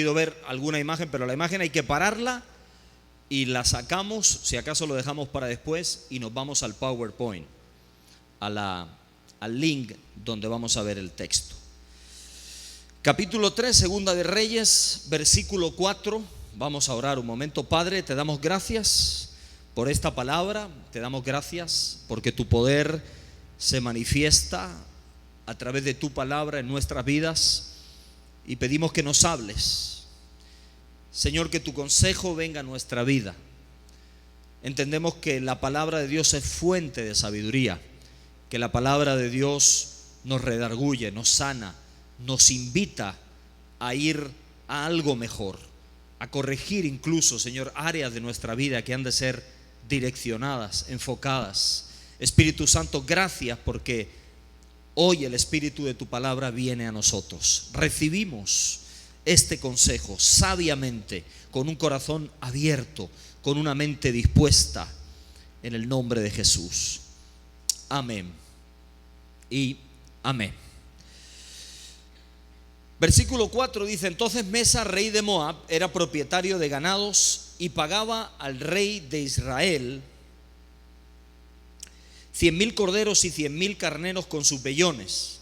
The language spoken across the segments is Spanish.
ver alguna imagen, pero la imagen hay que pararla y la sacamos, si acaso lo dejamos para después, y nos vamos al PowerPoint, al link donde vamos a ver el texto. Capítulo 3, Segunda de Reyes, versículo 4. Vamos a orar un momento. Padre, te damos gracias por esta palabra, te damos gracias porque tu poder se manifiesta a través de tu palabra en nuestras vidas, y pedimos que nos hables, Señor, que tu consejo venga a nuestra vida. Entendemos que la palabra de Dios es fuente de sabiduría, que la palabra de Dios nos redarguye, nos sana, nos invita a ir a algo mejor, a corregir incluso, Señor, áreas de nuestra vida que han de ser direccionadas, enfocadas. Espíritu Santo, gracias porque hoy el espíritu de tu palabra viene a nosotros. Recibimos este consejo sabiamente, con un corazón abierto, con una mente dispuesta, en el nombre de Jesús. Amén y amén. Versículo 4 dice: entonces Mesa, rey de Moab, era propietario de ganados y pagaba al rey de Israel 100,000 corderos y 100,000 carneros con sus vellones.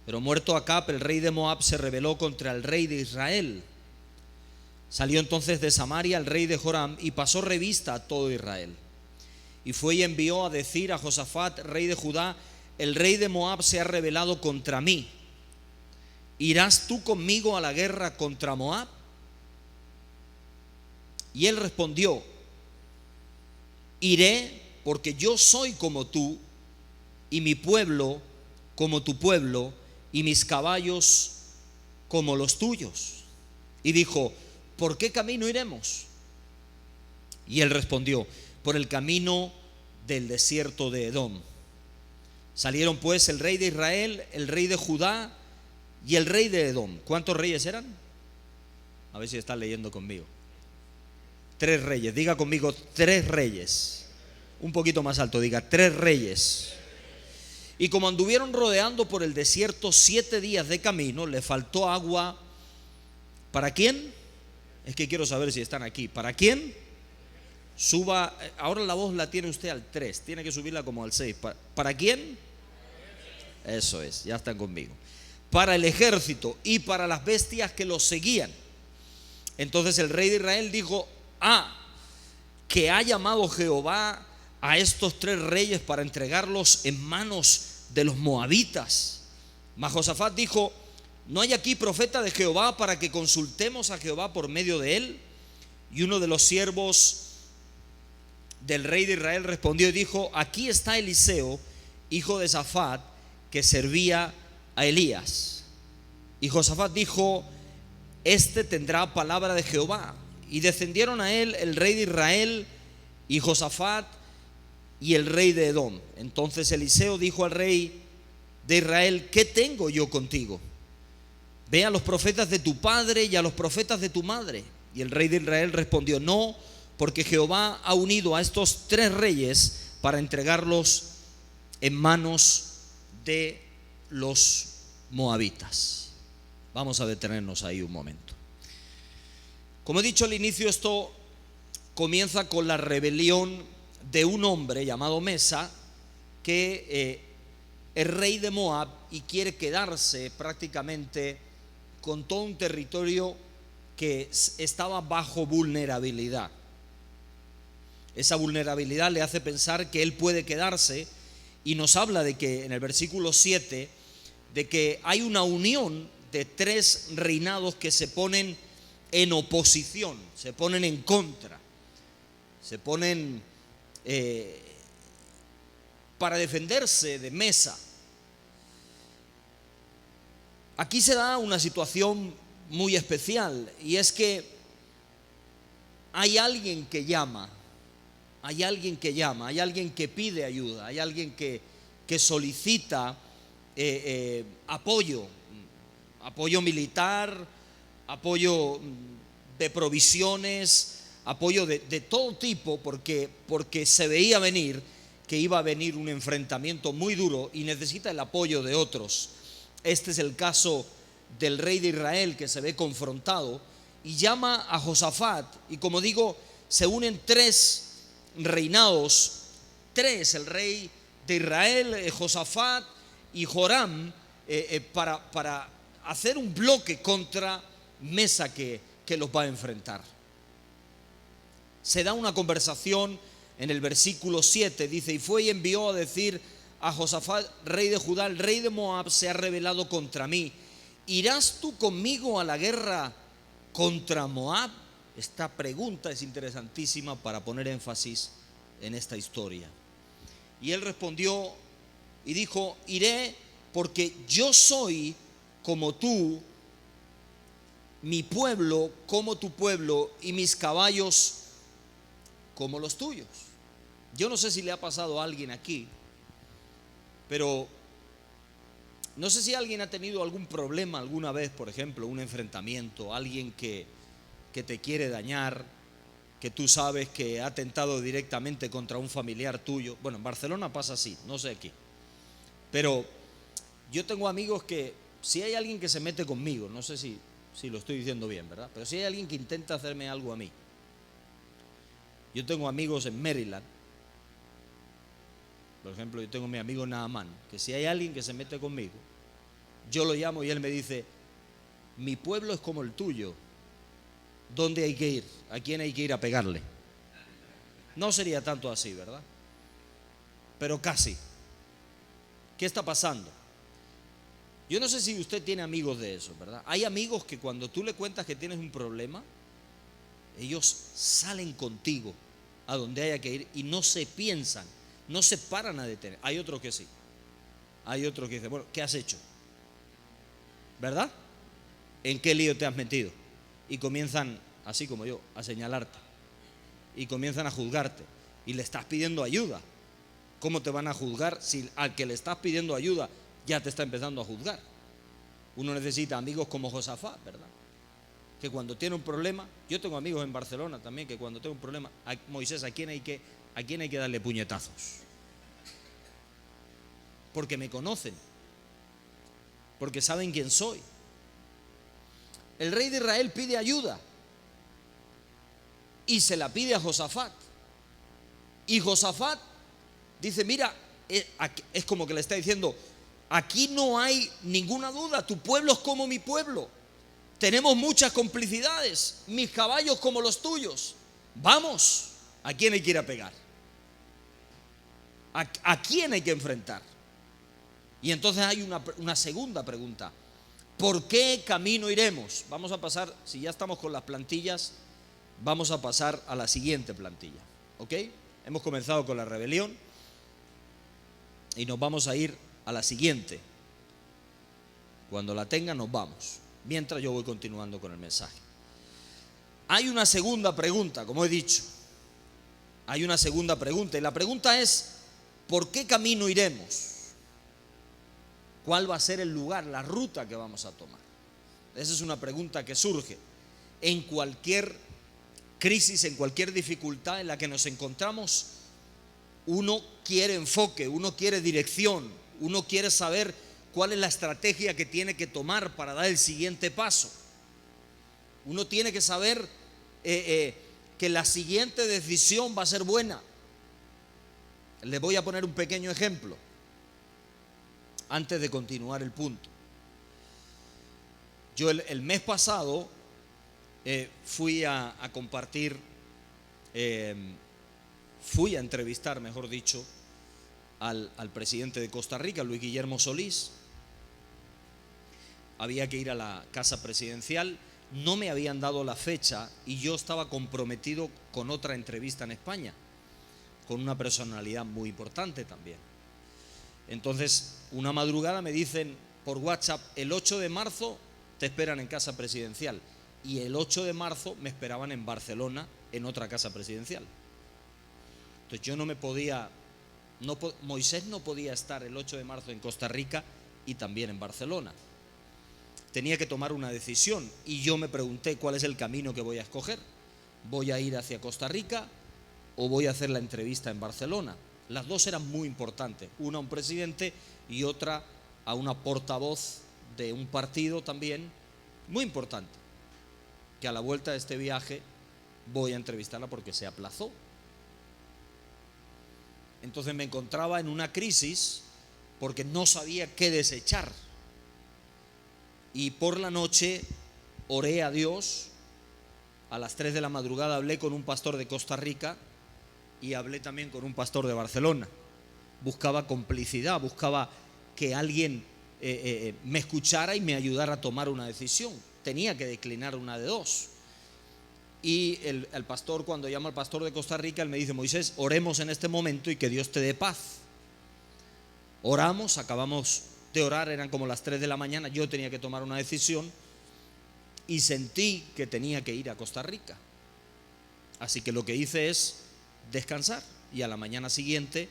Pero muerto Acab, el rey de Moab, se rebeló contra el rey de Israel. Salió entonces de Samaria el rey de Joram y pasó revista a todo Israel. Y fue y envió a decir a Josafat, rey de Judá: el rey de Moab se ha rebelado contra mí. ¿Irás tú conmigo a la guerra contra Moab? Y él respondió: iré, porque yo soy como tú, y mi pueblo como tu pueblo, y mis caballos como los tuyos. Y dijo: ¿por qué camino iremos? Y él respondió: por el camino del desierto de Edom. Salieron pues el rey de Israel, el rey de Judá y el rey de Edom. ¿Cuántos reyes eran? A ver si están leyendo conmigo. 3 reyes, diga conmigo: 3 reyes. Un poquito más alto, diga: 3 reyes. Y como anduvieron rodeando por el desierto 7 días de camino, le faltó agua. ¿Para quién? Es que quiero saber si están aquí. ¿Para quién? Suba, ahora la voz la tiene usted al 3, tiene que subirla como al 6. ¿Para quién? Eso es, ya están conmigo. Para el ejército y para las bestias que los seguían. Entonces el rey de Israel dijo: que ha llamado Jehová a estos 3 reyes para entregarlos en manos de los moabitas. Mas Josafat dijo: ¿no hay aquí profeta de Jehová para que consultemos a Jehová por medio de él? Y uno de los siervos del rey de Israel respondió y dijo: aquí está Eliseo, hijo de Safat, que servía a Elías. Y Josafat dijo: este tendrá palabra de Jehová. Y descendieron a él el rey de Israel y Josafat y el rey de Edom. Entonces Eliseo dijo al rey de Israel: ¿qué tengo yo contigo? Ve a los profetas de tu padre y a los profetas de tu madre. Y el rey de Israel respondió: no, porque Jehová ha unido a estos 3 reyes para entregarlos en manos de los moabitas. Vamos a detenernos ahí un momento. Como he dicho al inicio, esto comienza con la rebelión de un hombre llamado Mesa, que es rey de Moab y quiere quedarse prácticamente con todo un territorio que estaba bajo vulnerabilidad. Esa vulnerabilidad le hace pensar que él puede quedarse, y nos habla de que en el versículo 7 de que hay una unión de 3 reinados que se ponen en oposición, se ponen en contra, se ponen para defenderse de Mesa. Aquí se da una situación muy especial, y es que hay alguien que llama, hay alguien que llama, hay alguien que pide ayuda, hay alguien que solicita apoyo militar, apoyo de provisiones, apoyo de todo tipo, porque se veía venir que iba a venir un enfrentamiento muy duro y necesita el apoyo de otros. Este es el caso del rey de Israel, que se ve confrontado y llama a Josafat. Y como digo, se unen tres reinados, el rey de Israel, Josafat y Joram, para hacer un bloque contra Mesa que los va a enfrentar. Se da una conversación en el versículo 7, dice: y fue y envió a decir a Josafat, rey de Judá: el rey de Moab se ha rebelado contra mí. ¿Irás tú conmigo a la guerra contra Moab? Esta pregunta es interesantísima para poner énfasis en esta historia. Y él respondió y dijo: iré, porque yo soy como tú, mi pueblo como tu pueblo, y mis caballos como los tuyos. Yo no sé si le ha pasado a alguien aquí, pero no sé si alguien ha tenido algún problema alguna vez, por ejemplo, un enfrentamiento, alguien que te quiere dañar, que tú sabes que ha atentado directamente contra un familiar tuyo. Bueno, en Barcelona pasa así, no sé aquí, pero yo tengo amigos que, si hay alguien que se mete conmigo, no sé si lo estoy diciendo bien, ¿verdad? Pero si hay alguien que intenta hacerme algo a mí, yo tengo amigos en Maryland, por ejemplo, yo tengo a mi amigo Naaman, que si hay alguien que se mete conmigo, yo lo llamo y él me dice: mi pueblo es como el tuyo, ¿dónde hay que ir? ¿A quién hay que ir a pegarle? No sería tanto así, ¿verdad? Pero casi. ¿Qué está pasando? Yo no sé si usted tiene amigos de esos, ¿verdad? Hay amigos que cuando tú le cuentas que tienes un problema, ellos salen contigo a donde haya que ir y no se piensan, no se paran a detener. Hay otros que sí. Hay otros que dicen: bueno, ¿qué has hecho? ¿Verdad? ¿En qué lío te has metido? Y comienzan, así como yo, a señalarte. Y comienzan a juzgarte. Y le estás pidiendo ayuda. ¿Cómo te van a juzgar si al que le estás pidiendo ayuda ya te está empezando a juzgar? Uno necesita amigos como Josafat, ¿verdad? Que cuando tiene un problema, yo tengo amigos en Barcelona también, que cuando tengo un problema: Moisés, ¿a quién hay que darle puñetazos? Porque me conocen, porque saben quién soy. El rey de Israel pide ayuda y se la pide a Josafat. Y Josafat dice: mira, es como que le está diciendo: aquí no hay ninguna duda, tu pueblo es como mi pueblo, tenemos muchas complicidades, mis caballos como los tuyos. Vamos, ¿a quién hay que ir a pegar? ¿A quién hay que enfrentar? Y entonces hay una segunda pregunta: ¿por qué camino iremos? Vamos a pasar, si ya estamos con las plantillas, vamos a pasar a la siguiente plantilla, ¿ok? Hemos comenzado con la rebelión y nos vamos a ir a la siguiente. Cuando la tenga nos vamos, mientras yo voy continuando con el mensaje. Hay una segunda pregunta, como he dicho. Hay una segunda pregunta, y la pregunta es: ¿por qué camino iremos? ¿Cuál va a ser el lugar, la ruta que vamos a tomar? Esa es una pregunta que surge en cualquier crisis, en cualquier dificultad en la que nos encontramos. Uno quiere enfoque, uno quiere dirección, uno quiere saber cuál es la estrategia que tiene que tomar para dar el siguiente paso. Uno tiene que saber que la siguiente decisión va a ser buena. Les voy a poner un pequeño ejemplo antes de continuar el punto. Yo el mes pasado fui a compartir, fui a entrevistar, mejor dicho, al presidente de Costa Rica, Luis Guillermo Solís. Había que ir a la casa presidencial, no me habían dado la fecha y yo estaba comprometido con otra entrevista en España, con una personalidad muy importante también. Entonces, una madrugada me dicen por WhatsApp: el 8 de marzo te esperan en casa presidencial. Y el 8 de marzo me esperaban en Barcelona, en otra casa presidencial. Entonces yo no me podía, Moisés no podía estar el 8 de marzo en Costa Rica y también en Barcelona. Tenía que tomar una decisión y yo me pregunté: ¿cuál es el camino que voy a escoger? ¿Voy a ir hacia Costa Rica o voy a hacer la entrevista en Barcelona? Las dos eran muy importantes, una a un presidente y otra a una portavoz de un partido también, muy importante. que a la vuelta de este viaje voy a entrevistarla porque se aplazó. Entonces me encontraba en una crisis porque no sabía qué desechar. Y por la noche oré a Dios. A las 3 de la madrugada hablé con un pastor de Costa Rica y hablé también con un pastor de Barcelona. Buscaba complicidad, buscaba que alguien me escuchara y me ayudara a tomar una decisión. Tenía que declinar una de dos. Y el pastor, cuando llama al pastor de Costa Rica, él me dice: Moisés, oremos en este momento y que Dios te dé paz. Oramos, acabamos de orar, eran como las 3 de la mañana, yo tenía que tomar una decisión y sentí que tenía que ir a Costa Rica. Así que lo que hice es descansar, y a la mañana siguiente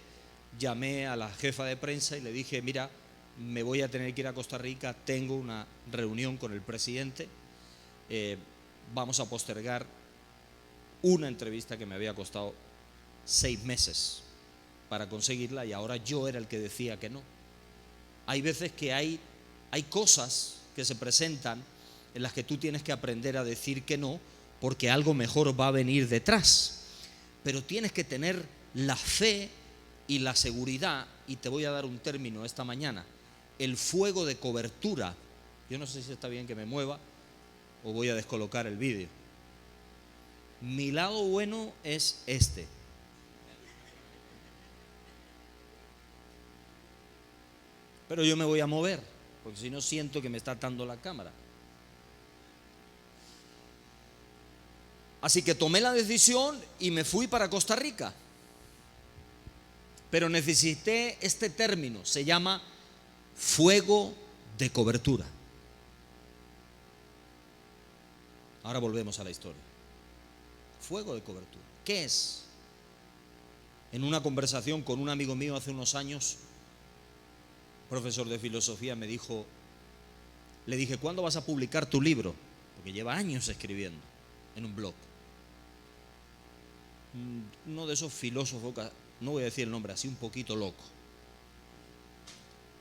llamé a la jefa de prensa y le dije: mira, me voy a tener que ir a Costa Rica, tengo una reunión con el presidente, vamos a postergar una entrevista que me había costado 6 meses para conseguirla, y ahora yo era el que decía que no. Hay veces que hay cosas que se presentan en las que tú tienes que aprender a decir que no, porque algo mejor va a venir detrás. Pero tienes que tener la fe y la seguridad, y te voy a dar un término esta mañana: el fuego de cobertura. Yo no sé si está bien que me mueva o voy a descolocar el vídeo. Mi lado bueno es este. Pero yo me voy a mover, porque si no siento que me está atando la cámara. Así que tomé la decisión y me fui para Costa Rica. Pero necesité este término, se llama fuego de cobertura. Ahora volvemos a la historia. Fuego de cobertura. ¿Qué es? En una conversación con un amigo mío hace unos años, profesor de filosofía, me dijo, le dije: ¿cuándo vas a publicar tu libro? Porque lleva años escribiendo en un blog. Uno de esos filósofos, no voy a decir el nombre, así un poquito loco.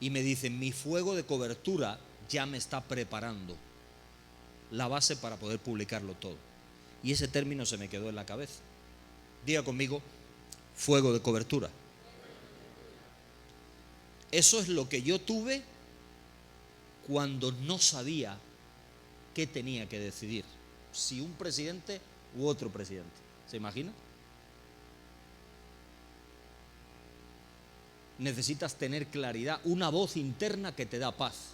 Y me dice: mi fuego de cobertura ya me está preparando la base para poder publicarlo todo. Y ese término se me quedó en la cabeza. Diga conmigo: fuego de cobertura. Eso es lo que yo tuve cuando no sabía qué tenía que decidir, si un presidente u otro presidente. ¿Se imagina? Necesitas tener claridad, una voz interna que te da paz,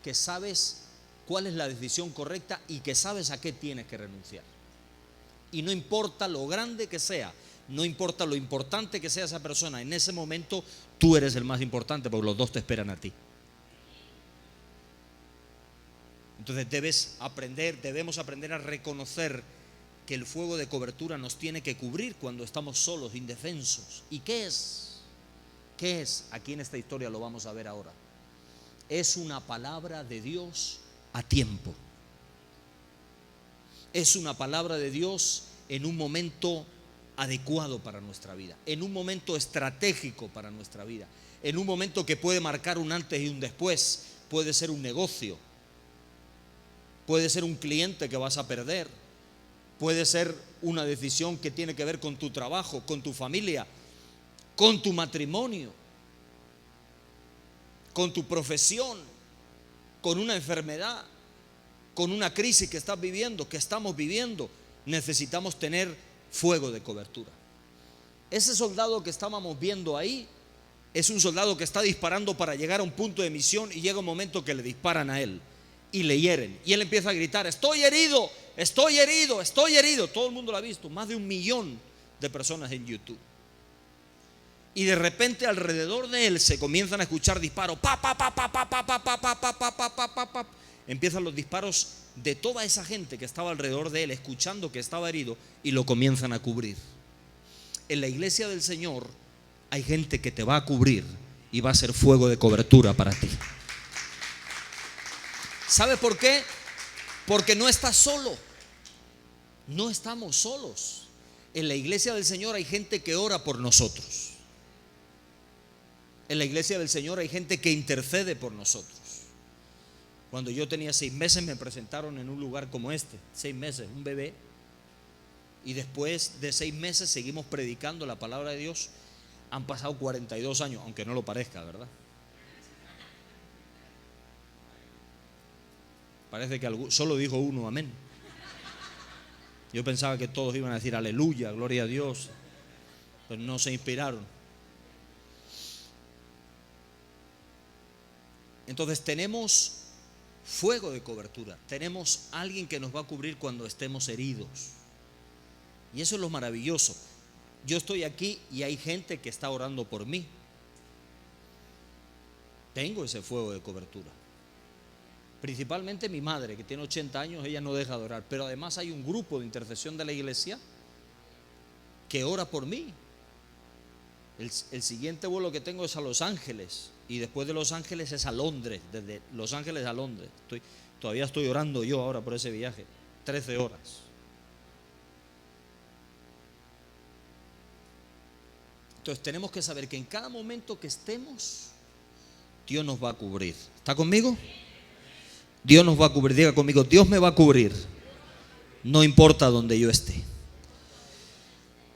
que sabes cuál es la decisión correcta y que sabes a qué tienes que renunciar. Y no importa lo grande que sea, no importa lo importante que sea esa persona, en ese momento tú eres el más importante, porque los dos te esperan a ti. Entonces debemos aprender a reconocer que el fuego de cobertura nos tiene que cubrir cuando estamos solos, indefensos. ¿Y qué es? ¿Qué es? Aquí en esta historia lo vamos a ver ahora. Es una palabra de Dios a tiempo. Es una palabra de Dios en un momento adecuado para nuestra vida, en un momento estratégico para nuestra vida, en un momento que puede marcar un antes y un después. Puede ser un negocio, puede ser un cliente que vas a perder, puede ser una decisión que tiene que ver con tu trabajo, con tu familia, con tu matrimonio, con tu profesión, con una enfermedad, con una crisis que estás viviendo, que estamos viviendo. Necesitamos tener fuego de cobertura. Ese soldado que estábamos viendo ahí es un soldado que está disparando para llegar a un punto de misión, y llega un momento que le disparan a él y le hieren, y él empieza a gritar: estoy herido, estoy herido, estoy herido. Todo el mundo lo ha visto, más de 1 millón de personas en YouTube. Y de repente alrededor de él se comienzan a escuchar disparos, pa, pa, pa, pa, pa, pa, pa, pa, pa, pa, pa, pa, pa, pa, pa. Empiezan los disparos de toda esa gente que estaba alrededor de él, escuchando que estaba herido, y lo comienzan a cubrir. En la iglesia del Señor hay gente que te va a cubrir y va a ser fuego de cobertura para ti. ¿Sabe por qué? Porque no estás solo. No estamos solos. En la iglesia del Señor hay gente que ora por nosotros. En la iglesia del Señor hay gente que intercede por nosotros. Cuando yo tenía 6 meses me presentaron en un lugar como este, 6 meses, un bebé. Y después de 6 meses seguimos predicando la palabra de Dios. Han pasado 42 años, aunque no lo parezca, ¿verdad? Parece que solo dijo uno amén. Yo pensaba que todos iban a decir aleluya, gloria a Dios, pero no se inspiraron. Entonces tenemos fuego de cobertura, tenemos alguien que nos va a cubrir cuando estemos heridos. Y eso es lo maravilloso. Yo estoy aquí y hay gente que está orando por mí. Tengo ese fuego de cobertura. Principalmente mi madre, que tiene 80 años, ella no deja de orar. Pero además hay un grupo de intercesión de la iglesia que ora por mí. El siguiente vuelo que tengo es a Los Ángeles. Y después de Los Ángeles es a Londres. Desde Los Ángeles a Londres. Todavía estoy orando yo ahora por ese viaje. 13 horas. Entonces tenemos que saber que en cada momento que estemos, Dios nos va a cubrir. ¿Está conmigo? Dios nos va a cubrir. Diga conmigo, Dios me va a cubrir. No importa donde yo esté.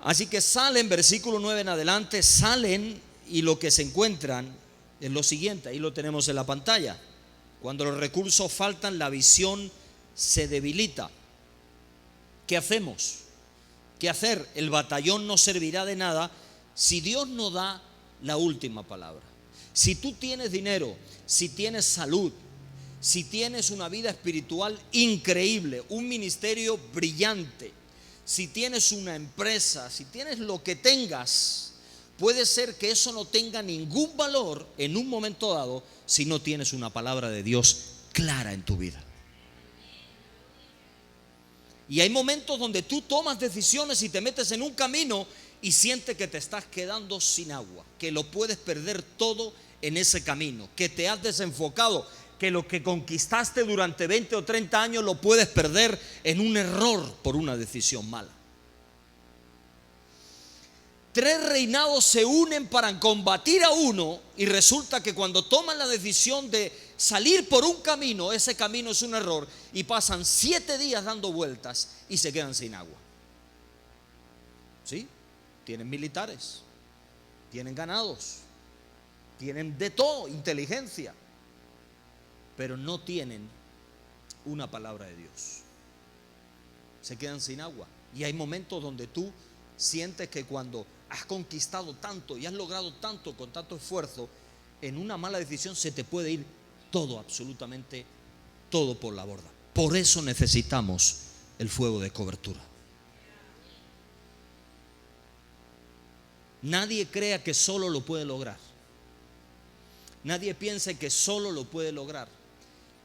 Así que salen, versículo 9 en adelante, salen y lo que se encuentran es lo siguiente. Ahí lo tenemos en la pantalla. Cuando los recursos faltan, la visión se debilita. ¿Qué hacemos? ¿Qué hacer? El batallón no servirá de nada si Dios no da la última palabra. Si tú tienes dinero, si tienes salud, si tienes una vida espiritual increíble, un ministerio brillante, si tienes una empresa, si tienes lo que tengas, puede ser que eso no tenga ningún valor en un momento dado si no tienes una palabra de Dios clara en tu vida. Y hay momentos donde tú tomas decisiones y te metes en un camino y sientes que te estás quedando sin agua, que lo puedes perder todo en ese camino, que te has desenfocado, que lo que conquistaste durante 20 o 30 años lo puedes perder en un error por una decisión mala. 3 reinados se unen para combatir a uno y resulta que cuando toman la decisión de salir por un camino, ese camino es un error y pasan 7 días dando vueltas y se quedan sin agua. ¿Sí? Tienen militares, tienen ganados, tienen de todo, inteligencia, pero no tienen una palabra de Dios. Se quedan sin agua. Y hay momentos donde tú sientes que cuando has conquistado tanto y has logrado tanto con tanto esfuerzo, en una mala decisión se te puede ir todo, absolutamente todo por la borda. Por eso necesitamos el fuego de cobertura. Nadie crea que solo lo puede lograr. Nadie piense que solo lo puede lograr.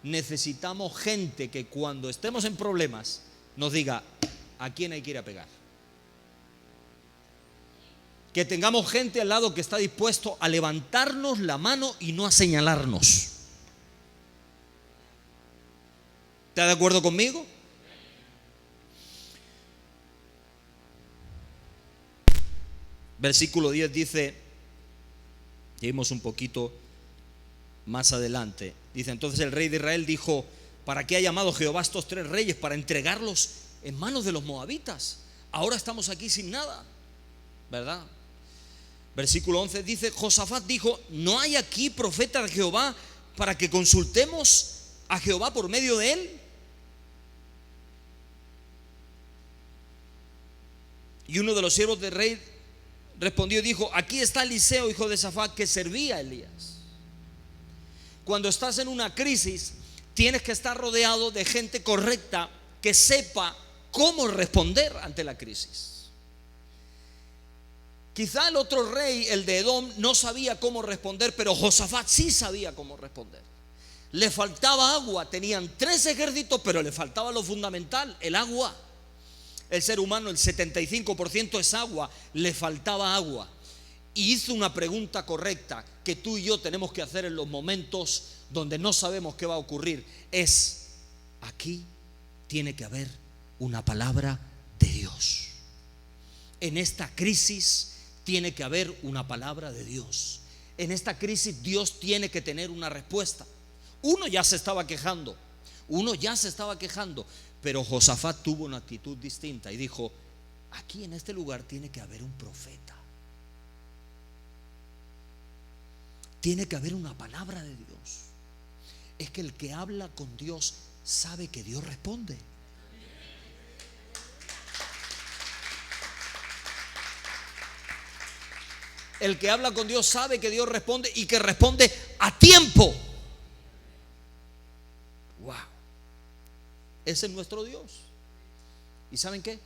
Necesitamos gente que cuando estemos en problemas nos diga a quién hay que ir a pegar. Que tengamos gente al lado que está dispuesto a levantarnos la mano y no a señalarnos. ¿Está de acuerdo conmigo? Versículo 10 dice, lleguemos un poquito más adelante, dice: entonces el rey de Israel dijo: ¿para qué ha llamado Jehová a estos 3 reyes? Para entregarlos en manos de los moabitas. Ahora estamos aquí sin nada, ¿verdad? Versículo 11 dice: Josafat dijo: ¿no hay aquí profeta de Jehová para que consultemos a Jehová por medio de él? Y uno de los siervos del rey respondió y dijo: aquí está Eliseo, hijo de Safat, que servía a Elías. Cuando estás en una crisis, tienes que estar rodeado de gente correcta que sepa cómo responder ante la crisis. Quizá el otro rey, el de Edom, no sabía cómo responder, pero Josafat sí sabía cómo responder. Le faltaba agua, tenían 3 ejércitos, pero le faltaba lo fundamental, el agua. El ser humano, el 75% es agua, le faltaba agua. Y hizo una pregunta correcta que tú y yo tenemos que hacer en los momentos donde no sabemos qué va a ocurrir. Es: aquí tiene que haber una palabra de Dios. En esta crisis tiene que haber una palabra de Dios. En esta crisis Dios tiene que tener una respuesta. Uno ya se estaba quejando, pero Josafat tuvo una actitud distinta y dijo: aquí en este lugar tiene que haber un profeta, tiene que haber una palabra de Dios. Es que el que habla con Dios sabe que Dios responde. El que habla con Dios sabe que Dios responde y que responde a tiempo. Wow. Ese es nuestro Dios. ¿Y saben qué?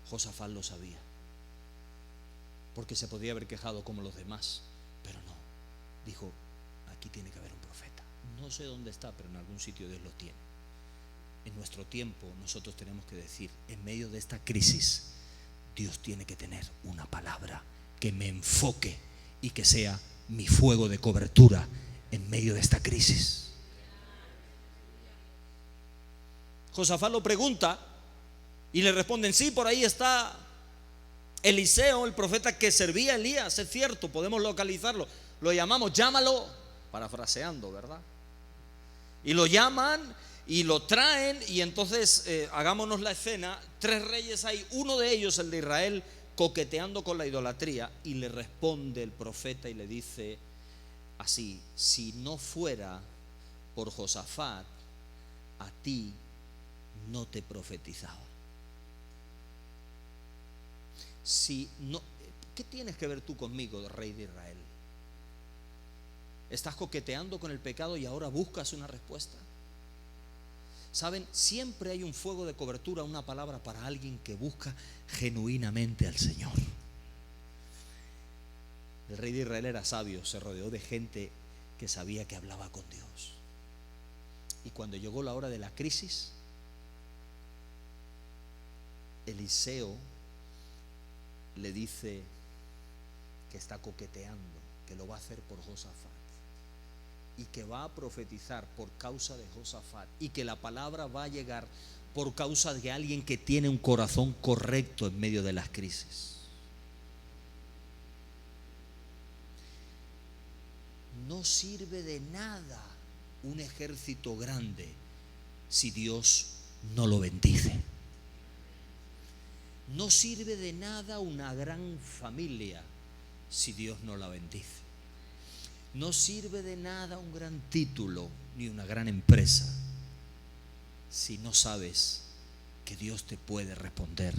Josafat lo sabía, porque se podía haber quejado como los demás, pero no. Dijo: aquí tiene que haber un profeta. No sé dónde está, pero en algún sitio Dios lo tiene. En nuestro tiempo nosotros tenemos que decir: en medio de esta crisis, Dios tiene que tener una palabra que me enfoque y que sea mi fuego de cobertura en medio de esta crisis. Josafat lo pregunta y le responden: sí, por ahí está Eliseo, el profeta que servía a Elías. Es cierto, podemos localizarlo. Lo llamamos, llámalo, parafraseando, ¿verdad? Y lo llaman y lo traen, y entonces hagámonos la escena: 3 reyes hay, uno de ellos, el de Israel, coqueteando con la idolatría, y le responde el profeta y le dice así: si no fuera por Josafat, a ti no te profetizaba. Si no, ¿qué tienes que ver tú conmigo, rey de Israel? ¿Estás coqueteando con el pecado y ahora buscas una respuesta? Saben, siempre hay un fuego de cobertura, una palabra para alguien que busca genuinamente al Señor. El rey de Israel era sabio, se rodeó de gente que sabía que hablaba con Dios. Y cuando llegó la hora de la crisis, Eliseo le dice que está coqueteando, que lo va a hacer por Josafat, y que va a profetizar por causa de Josafat, y que la palabra va a llegar por causa de alguien que tiene un corazón correcto en medio de las crisis. No sirve de nada un ejército grande si Dios no lo bendice. No sirve de nada una gran familia si Dios no la bendice. No sirve de nada un gran título ni una gran empresa si no sabes que Dios te puede responder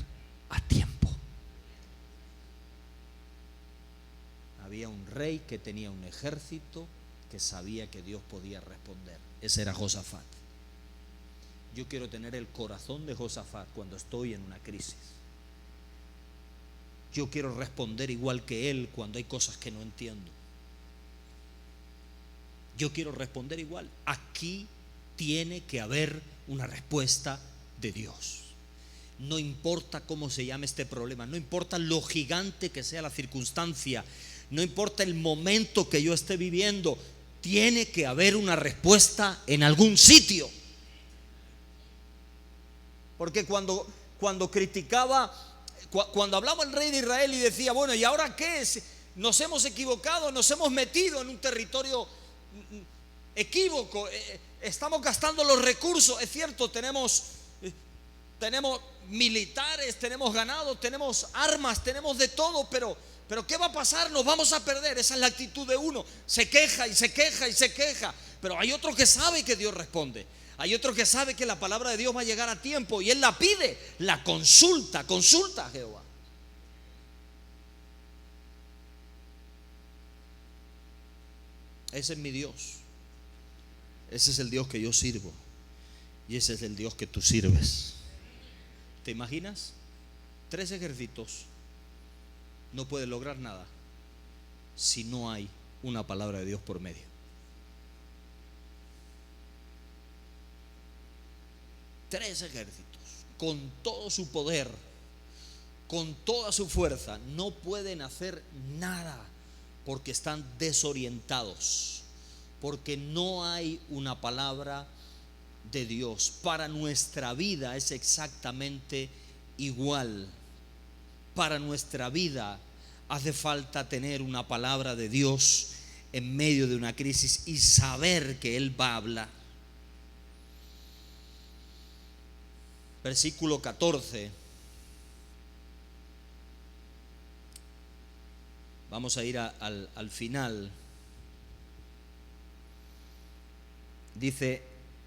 a tiempo. Había un rey que tenía un ejército que sabía que Dios podía responder. Ese era Josafat. Yo quiero tener el corazón de Josafat cuando estoy en una crisis. Yo quiero responder igual que él cuando hay cosas que no entiendo. Yo quiero responder igual. Aquí tiene que haber una respuesta de Dios. No importa cómo se llame este problema, no importa lo gigante que sea la circunstancia, no importa el momento que yo esté viviendo, tiene que haber una respuesta en algún sitio. Porque cuando criticaba, cuando hablaba el rey de Israel y decía: bueno, ¿y ahora qué? Nos hemos equivocado, nos hemos metido en un territorio equívoco, estamos gastando los recursos. Es cierto, tenemos militares, tenemos ganado, tenemos armas, tenemos de todo, pero ¿qué va a pasar? Nos vamos a perder. Esa es la actitud de uno. Se queja y se queja y se queja, pero hay otro que sabe que Dios responde. Hay otro que sabe que la palabra de Dios va a llegar a tiempo y él la pide, la consulta a Jehová. Ese es mi Dios. Ese es el Dios que yo sirvo. Y ese es el Dios que tú sirves. ¿Te imaginas? 3 ejércitos no pueden lograr nada si no hay una palabra de Dios por medio. 3 ejércitos con todo su poder, con toda su fuerza, no pueden hacer nada porque están desorientados, porque no hay una palabra de Dios. Para nuestra vida es exactamente igual. Para nuestra vida hace falta tener una palabra de Dios en medio de una crisis y saber que Él va a hablar. Versículo 14. Vamos a ir al final. Dice: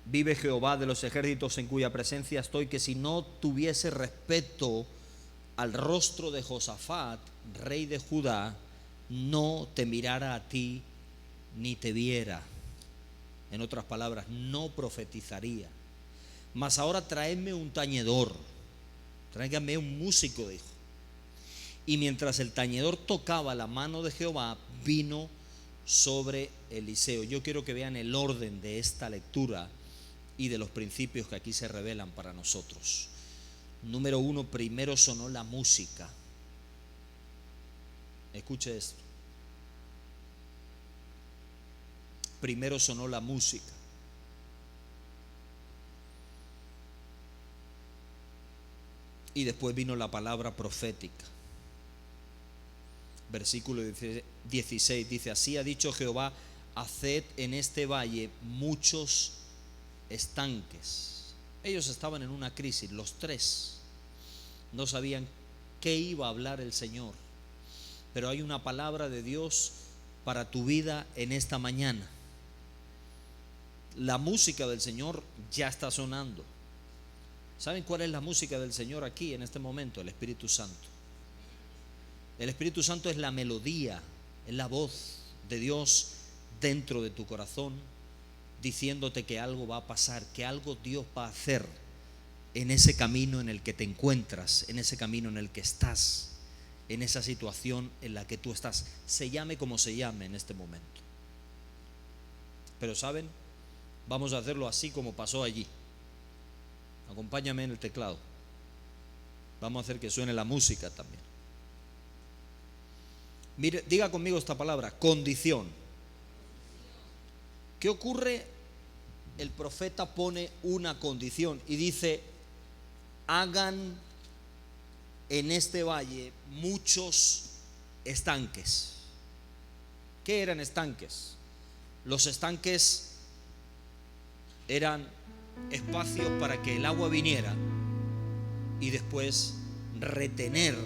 vive Jehová de los ejércitos en cuya presencia estoy, que si no tuviese respeto al rostro de Josafat, rey de Judá, no te mirara a ti ni te viera. En otras palabras, no profetizaría. Mas ahora traedme un tañedor, tráigame un músico, dijo. Y mientras el tañedor tocaba, la mano de Jehová vino sobre Eliseo. Yo quiero que vean el orden de esta lectura y de los principios que aquí se revelan para nosotros. Número 1, primero sonó la música. Escuche esto. Primero sonó la música. Y después vino la palabra profética. Versículo 16 dice: así ha dicho Jehová, haced en este valle muchos estanques. Ellos estaban en una crisis, los tres. No sabían qué iba a hablar el Señor. Pero hay una palabra de Dios para tu vida en esta mañana. La música del Señor ya está sonando. ¿Saben cuál es la música del Señor aquí en este momento? El Espíritu Santo. El Espíritu Santo es la melodía, es la voz de Dios dentro de tu corazón, diciéndote que algo va a pasar, que algo Dios va a hacer en ese camino en el que te encuentras, en ese camino en el que estás, en esa situación en la que tú estás, se llame como se llame en este momento. Pero ¿saben? Vamos a hacerlo así como pasó allí. Acompáñame en el teclado. Vamos a hacer que suene la música también. Mire, diga conmigo esta palabra: condición. ¿Qué ocurre? El profeta pone una condición y dice: hagan en este valle muchos estanques. ¿Qué eran estanques? Los estanques eran espacios para que el agua viniera y después retener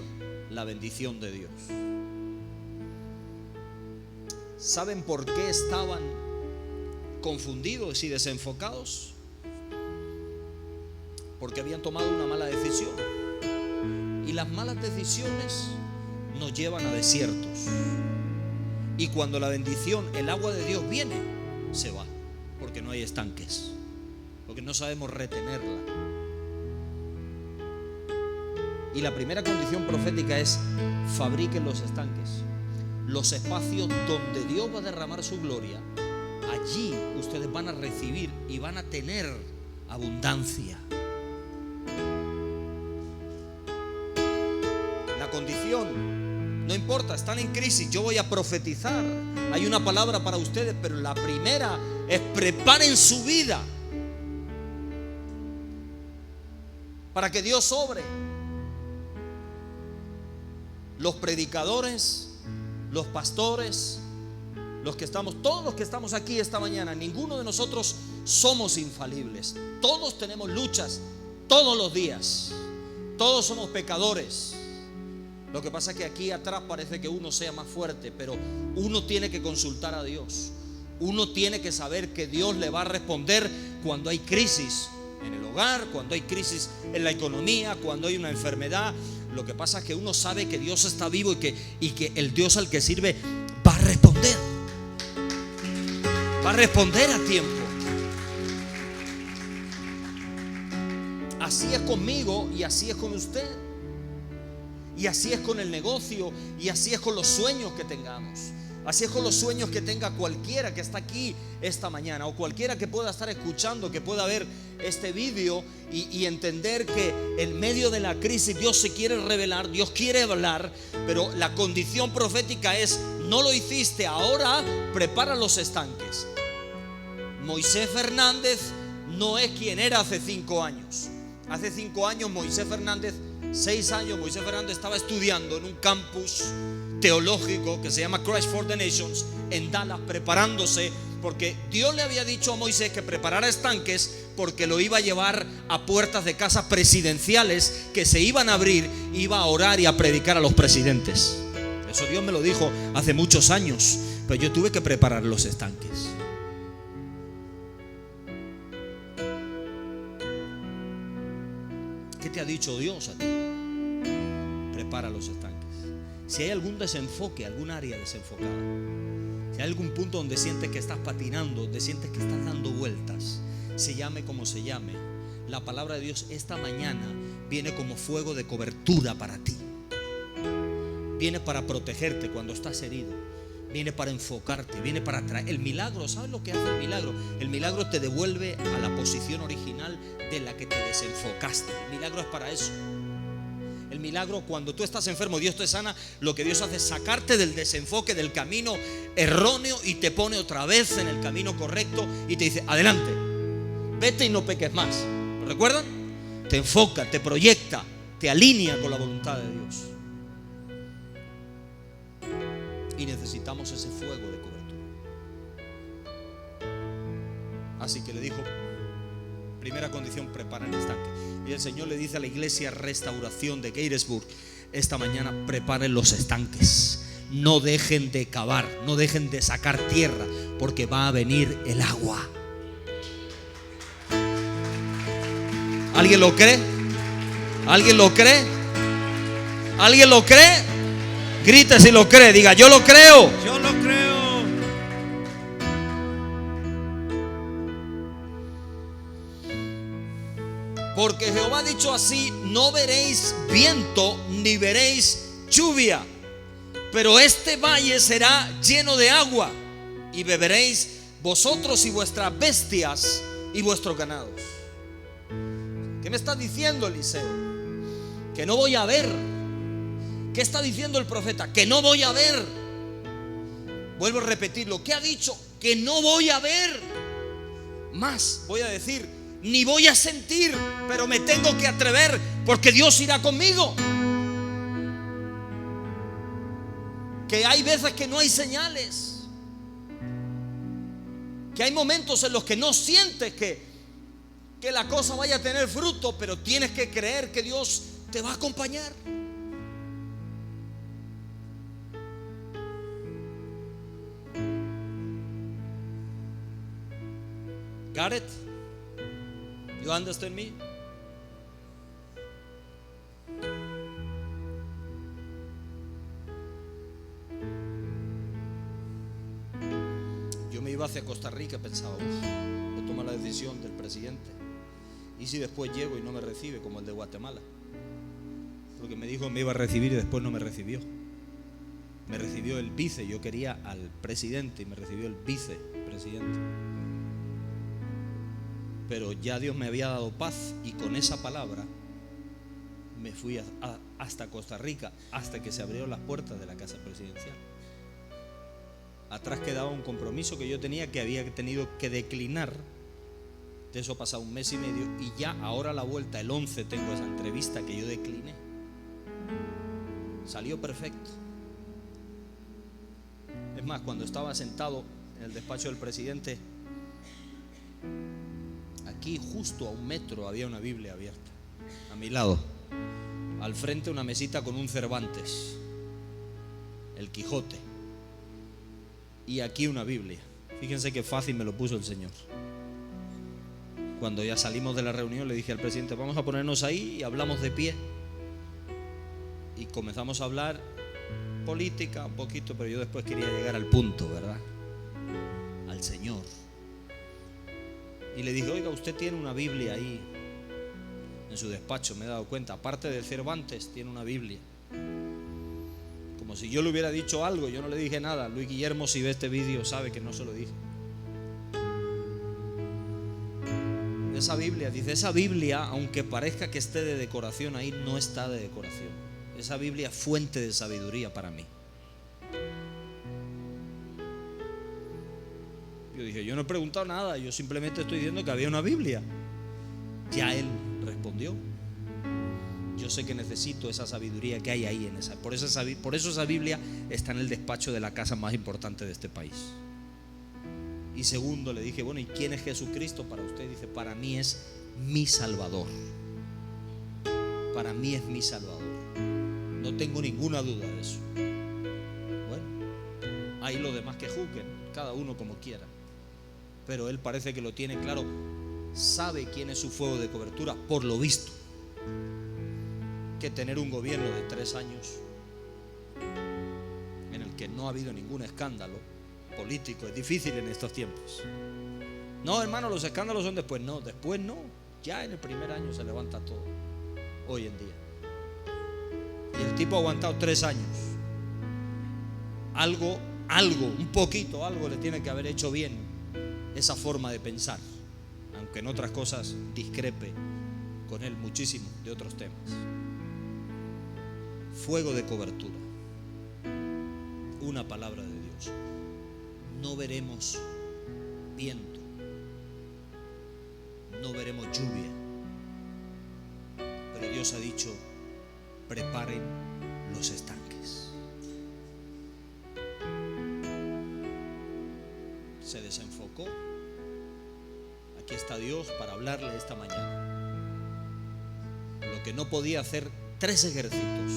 la bendición de Dios. ¿Saben por qué estaban confundidos y desenfocados? Porque habían tomado una mala decisión. Y las malas decisiones nos llevan a desiertos. Y cuando la bendición, el agua de Dios viene, se va, porque no hay estanques, porque no sabemos retenerla. Y la primera condición profética es: fabriquen los estanques, los espacios donde Dios va a derramar su gloria. Allí ustedes van a recibir y van a tener abundancia. La condición, no importa, están en crisis, yo voy a profetizar, hay una palabra para ustedes, pero la primera es: preparen su vida para que Dios obre. Los predicadores, los pastores, todos los que estamos aquí esta mañana, ninguno de nosotros somos infalibles. Todos tenemos luchas todos los días. Todos somos pecadores. Lo que pasa es que aquí atrás parece que uno sea más fuerte, pero uno tiene que consultar a Dios. Uno tiene que saber que Dios le va a responder cuando hay crisis en el hogar, cuando hay crisis en la economía, cuando hay una enfermedad. Lo que pasa es que uno sabe que Dios está vivo y que el Dios al que sirve va a responder. Va a responder a tiempo. Así es conmigo y así es con usted. Y así es con el negocio y así es con los sueños que tengamos. Así es con los sueños que tenga cualquiera que está aquí esta mañana, o cualquiera que pueda estar escuchando, que pueda ver este vídeo y entender que en medio de la crisis Dios se quiere revelar, Dios quiere hablar, pero la condición profética es: no lo hiciste, ahora prepara los estanques. Moisés Fernández no es quien era hace 5 años. Hace 5 años Moisés Fernández 6 años Moisés Fernández estaba estudiando en un campus teológico que se llama Christ for the Nations en Dallas, preparándose, porque Dios le había dicho a Moisés que preparara estanques, porque lo iba a llevar a puertas de casas presidenciales que se iban a abrir, iba a orar y a predicar a los presidentes. Eso Dios me lo dijo hace muchos años, pero yo tuve que preparar los estanques. ¿Qué te ha dicho Dios a ti? Prepara los estanques. Si hay algún desenfoque, algún área desenfocada, si hay algún punto donde sientes que estás patinando, donde sientes que estás dando vueltas, se llame como se llame, la palabra de Dios esta mañana viene como fuego de cobertura para ti. Viene para protegerte cuando estás herido. Viene para enfocarte, viene para traer el milagro. ¿Sabes lo que hace el milagro? El milagro te devuelve a la posición original de la que te desenfocaste. El milagro es para eso. El milagro, cuando tú estás enfermo, Dios te sana. Lo que Dios hace es sacarte del desenfoque, del camino erróneo, y te pone otra vez en el camino correcto y te dice: adelante, vete y no peques más. ¿Lo recuerdan? Te enfoca, te proyecta, te alinea con la voluntad de Dios. Y necesitamos ese fuego de cobertura. Así que le dijo: primera condición, prepara el estanque. Y el Señor le dice a la iglesia Restauración de Gettysburg esta mañana: preparen los estanques. No dejen de cavar, no dejen de sacar tierra, porque va a venir el agua. ¿Alguien lo cree? ¿Alguien lo cree? ¿Alguien lo cree? Grita si lo cree, diga: yo lo creo. Yo lo creo. Porque Jehová ha dicho así: no veréis viento ni veréis lluvia, pero este valle será lleno de agua, y beberéis vosotros y vuestras bestias y vuestros ganados. ¿Qué me está diciendo Eliseo? Que no voy a ver. ¿Qué está diciendo el profeta? Que no voy a ver. Vuelvo a repetirlo. ¿Qué ha dicho? Que no voy a ver. Más voy a decir: ni voy a sentir, pero me tengo que atrever, porque Dios irá conmigo. Que hay veces que no hay señales, que hay momentos en los que no sientes que la cosa vaya a tener fruto, pero tienes que creer que Dios te va a acompañar. Got it? You understand me? Yo me iba hacia Costa Rica, pensaba: voy a tomar la decisión del presidente. ¿Y si después llego y no me recibe como el de Guatemala? Porque me dijo que me iba a recibir y después no me recibió. Me recibió el vice. Yo quería al presidente y me recibió el vicepresidente. Pero ya Dios me había dado paz, y con esa palabra me fui hasta Costa Rica, hasta que se abrieron las puertas de la casa presidencial. Atrás quedaba un compromiso que yo tenía, que había tenido que declinar. De eso ha pasado 1 mes y medio, y ya ahora a la vuelta, el 11, tengo esa entrevista que yo decliné. Salió perfecto. Es más, cuando estaba sentado en el despacho del presidente, aquí justo a 1 metro había una Biblia abierta. A mi lado, al frente, una mesita con un Cervantes, el Quijote, y aquí una Biblia. Fíjense qué fácil me lo puso el Señor. Cuando ya salimos de la reunión, le dije al presidente: vamos a ponernos ahí, y hablamos de pie. Y comenzamos a hablar política un poquito, pero yo después quería llegar al punto, ¿verdad? Al Señor. Y le dije: oiga, usted tiene una Biblia ahí en su despacho, me he dado cuenta. Aparte de Cervantes, tiene una Biblia. Como si yo le hubiera dicho algo. Yo no le dije nada. Luis Guillermo, si ve este vídeo, sabe que no se lo dije. Esa Biblia, dice, esa Biblia, aunque parezca que esté de decoración ahí, no está de decoración. Esa Biblia es fuente de sabiduría para mí. Yo dije: yo no he preguntado nada, yo simplemente estoy diciendo que había una Biblia. Ya él respondió. yo sé que necesito esa sabiduría que hay ahí en esa. Por eso esa Biblia está en el despacho de la casa más importante de este país. Y segundo, le dije, bueno, ¿y quién es Jesucristo para usted? Dice, para mí es mi Salvador. Para mí es mi Salvador. No tengo ninguna duda de eso. Bueno, ahí los demás que juzguen, cada uno como quiera. Pero él parece que lo tiene claro. Sabe quién es su fuego de cobertura, por lo visto. Que tener un gobierno de 3 años en el que no ha habido ningún escándalo político es difícil en estos tiempos. No, hermano, los escándalos son después. No, después no. Ya en el primer año se levanta todo. Hoy en día. Y el tipo ha aguantado 3 años. Algo, un poquito, algo le tiene que haber hecho bien esa forma de pensar, aunque en otras cosas discrepe con él muchísimo de otros temas. Fuego de cobertura. Una palabra de Dios. No veremos viento, no veremos lluvia, pero Dios ha dicho: preparen los estanques. Se desenfocó. Aquí está Dios para hablarle esta mañana. Lo que no podía hacer 3 ejércitos,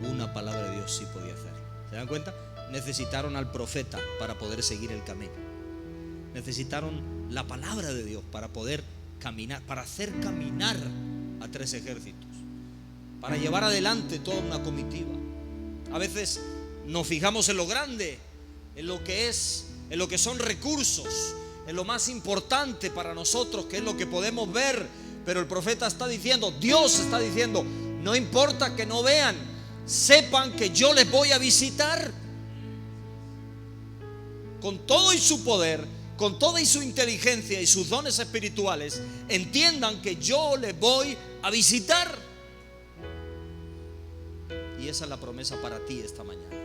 una palabra de Dios sí podía hacer. ¿Se dan cuenta? Necesitaron al profeta para poder seguir el camino. Necesitaron la palabra de Dios para poder caminar, para hacer caminar a 3 ejércitos, para llevar adelante toda una comitiva. A veces nos fijamos en lo grande, en lo que son recursos, en lo más importante para nosotros, que es lo que podemos ver. Pero el profeta está diciendo, Dios está diciendo, no importa que no vean, sepan que yo les voy a visitar con todo y su poder, con toda y su inteligencia y sus dones espirituales. Entiendan que yo les voy a visitar. Y esa es la promesa para ti esta mañana,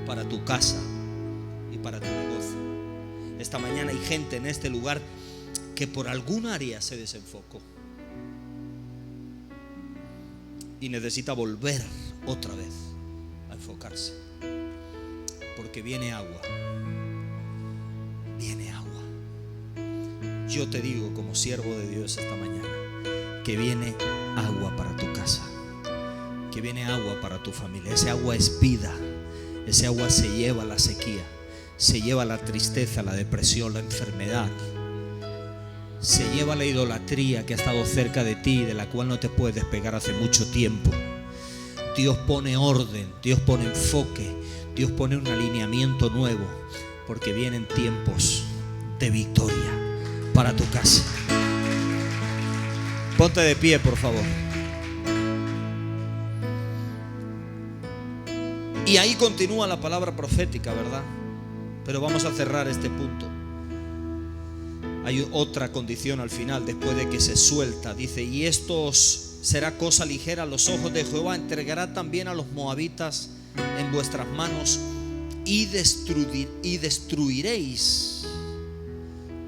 para tu casa y para tu negocio. Esta mañana hay gente en este lugar que por algún área se desenfocó y necesita volver otra vez a enfocarse, porque viene agua. Viene agua. Yo te digo como siervo de Dios esta mañana que viene agua para tu casa, que viene agua para tu familia. Ese agua es vida. Ese agua se lleva la sequía, se lleva la tristeza, la depresión, la enfermedad, se lleva la idolatría que ha estado cerca de ti, de la cual no te puedes despegar hace mucho tiempo. Dios pone orden, Dios pone enfoque, Dios pone un alineamiento nuevo, porque vienen tiempos de victoria para tu casa. Ponte de pie, por favor. Y ahí continúa la palabra profética, ¿verdad? Pero vamos a cerrar este punto. Hay otra condición al final, después de que se suelta. Dice: y esto os será cosa ligera a los ojos de Jehová. Entregará también a los moabitas en vuestras manos, y destruiréis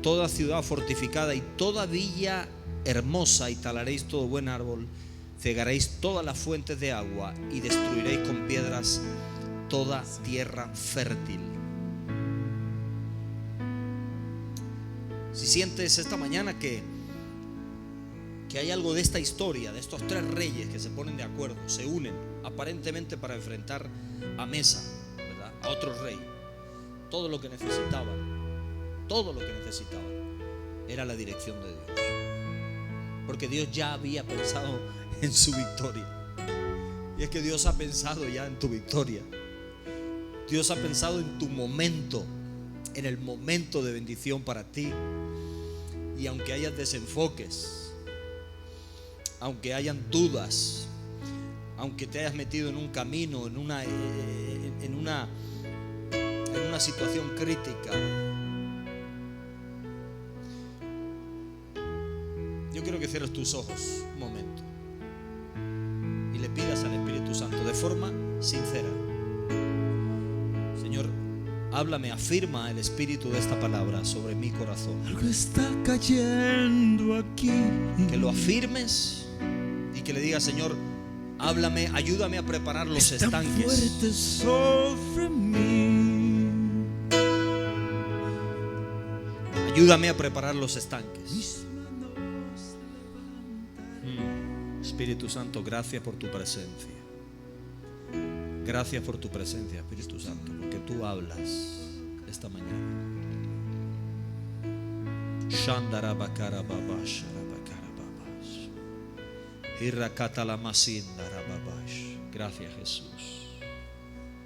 toda ciudad fortificada y toda villa hermosa, y talaréis todo buen árbol, cegaréis todas las fuentes de agua, y destruiréis con piedras toda tierra fértil. Si sientes esta mañana que hay algo de esta historia, de estos 3 reyes que se ponen de acuerdo, se unen aparentemente para enfrentar a Mesa, ¿verdad?, a otro rey, todo lo que necesitaban era la dirección de Dios, porque Dios ya había pensado en su victoria. Y es que Dios ha pensado ya en tu victoria. Dios ha pensado en tu momento, en el momento de bendición para ti. Y aunque haya desenfoques, aunque hayan dudas, aunque te hayas metido en un camino, en una situación crítica, yo quiero que cierres tus ojos un momento y le pidas al Espíritu Santo de forma sincera: Señor, háblame, afirma el espíritu de esta palabra sobre mi corazón. Algo está cayendo aquí. Que lo afirmes y que le diga: Señor, háblame, ayúdame a preparar los Es tan estanques. fuerte sobre mí. Ayúdame a preparar los estanques. Mis manos levantan. Espíritu Santo, gracias por tu presencia. Gracias por tu presencia, Espíritu Santo, porque tú hablas esta mañana. Shandarabakarababash, Rabakarababash. Irrakatalamasindarababash. Gracias, Jesús.